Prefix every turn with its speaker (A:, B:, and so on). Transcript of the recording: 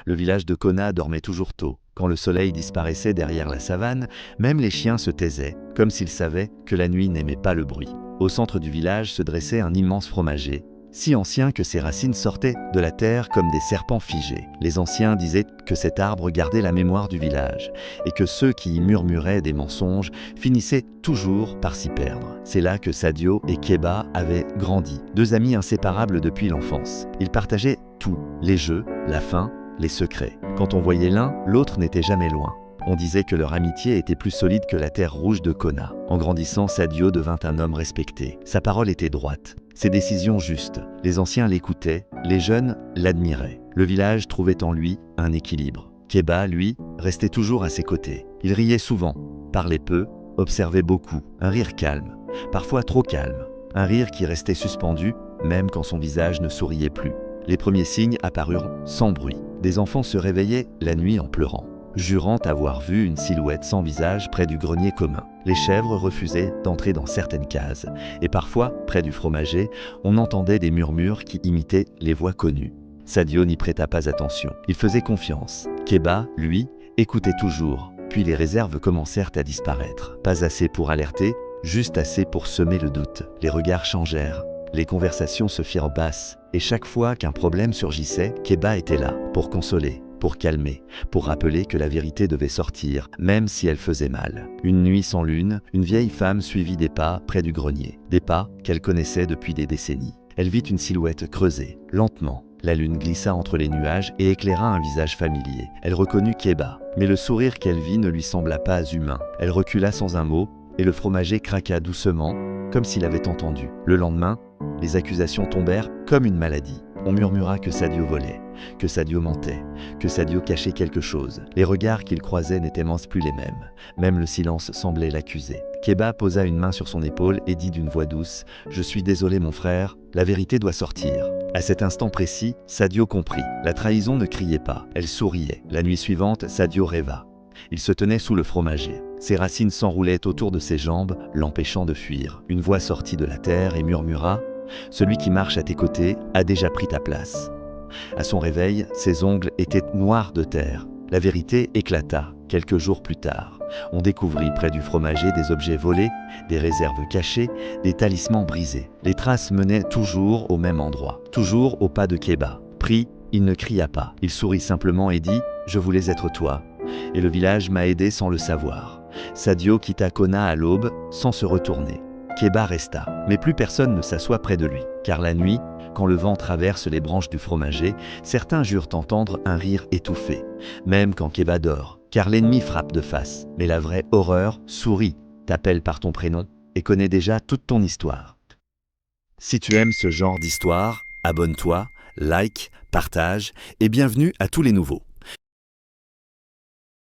A: Le village de Kona dormait toujours tôt. Quand le soleil disparaissait derrière la savane, même les chiens se taisaient, comme s'ils savaient que la nuit n'aimait pas le bruit. Au centre du village se dressait un immense fromager, si ancien que ses racines sortaient de la terre comme des serpents figés. Les anciens disaient que cet arbre gardait la mémoire du village, et que ceux qui y murmuraient des mensonges finissaient toujours par s'y perdre. C'est là que Sadio et Keba avaient grandi, deux amis inséparables depuis l'enfance. Ils partageaient tout, les jeux, la faim, les secrets. Quand on voyait l'un, l'autre n'était jamais loin. On disait que leur amitié était plus solide que la terre rouge de Kona. En grandissant, Sadio devint un homme respecté. Sa parole était droite, ses décisions justes. Les anciens l'écoutaient, les jeunes l'admiraient. Le village trouvait en lui un équilibre. Keba, lui, restait toujours à ses côtés. Il riait souvent, parlait peu, observait beaucoup. Un rire calme, parfois trop calme. Un rire qui restait suspendu, même quand son visage ne souriait plus. Les premiers signes apparurent sans bruit. Des enfants se réveillaient la nuit en pleurant, jurant avoir vu une silhouette sans visage près du grenier commun. Les chèvres refusaient d'entrer dans certaines cases, et parfois, près du fromager, on entendait des murmures qui imitaient les voix connues. Sadio n'y prêta pas attention. Il faisait confiance. Keba, lui, écoutait toujours. Puis les réserves commencèrent à disparaître. Pas assez pour alerter, juste assez pour semer le doute. Les regards changèrent. Les conversations se firent basses, et chaque fois qu'un problème surgissait, Keba était là, pour consoler, pour calmer, pour rappeler que la vérité devait sortir, même si elle faisait mal. Une nuit sans lune, une vieille femme suivit des pas près du grenier, des pas qu'elle connaissait depuis des décennies. Elle vit une silhouette creusée, lentement. La lune glissa entre les nuages et éclaira un visage familier. Elle reconnut Keba, mais le sourire qu'elle vit ne lui sembla pas humain. Elle recula sans un mot, et le fromager craqua doucement, comme s'il avait entendu. Le lendemain, les accusations tombèrent comme une maladie. On murmura que Sadio volait, que Sadio mentait, que Sadio cachait quelque chose. Les regards qu'il croisait n'étaient plus les mêmes. Même le silence semblait l'accuser. Keba posa une main sur son épaule et dit d'une voix douce « Je suis désolé mon frère, la vérité doit sortir ». À cet instant précis, Sadio comprit. La trahison ne criait pas, elle souriait. La nuit suivante, Sadio rêva. Il se tenait sous le fromager. Ses racines s'enroulaient autour de ses jambes, l'empêchant de fuir. Une voix sortit de la terre et murmura « Celui qui marche à tes côtés a déjà pris ta place ». À son réveil, ses ongles étaient noirs de terre. La vérité éclata. Quelques jours plus tard, on découvrit près du fromager des objets volés, des réserves cachées, des talismans brisés. Les traces menaient toujours au même endroit, toujours au pas de Keba. Pris, il ne cria pas. Il sourit simplement et dit « Je voulais être toi ». Et le village m'a aidé sans le savoir. Sadio quitta Kona à l'aube, sans se retourner. Keba resta, mais plus personne ne s'assoit près de lui, car la nuit, quand le vent traverse les branches du fromager, certains jurent entendre un rire étouffé, même quand Keba dort, car l'ennemi frappe de face. Mais la vraie horreur sourit, t'appelle par ton prénom et connaît déjà toute ton histoire. Si tu aimes ce genre d'histoire, abonne-toi, like, partage et bienvenue à tous les nouveaux.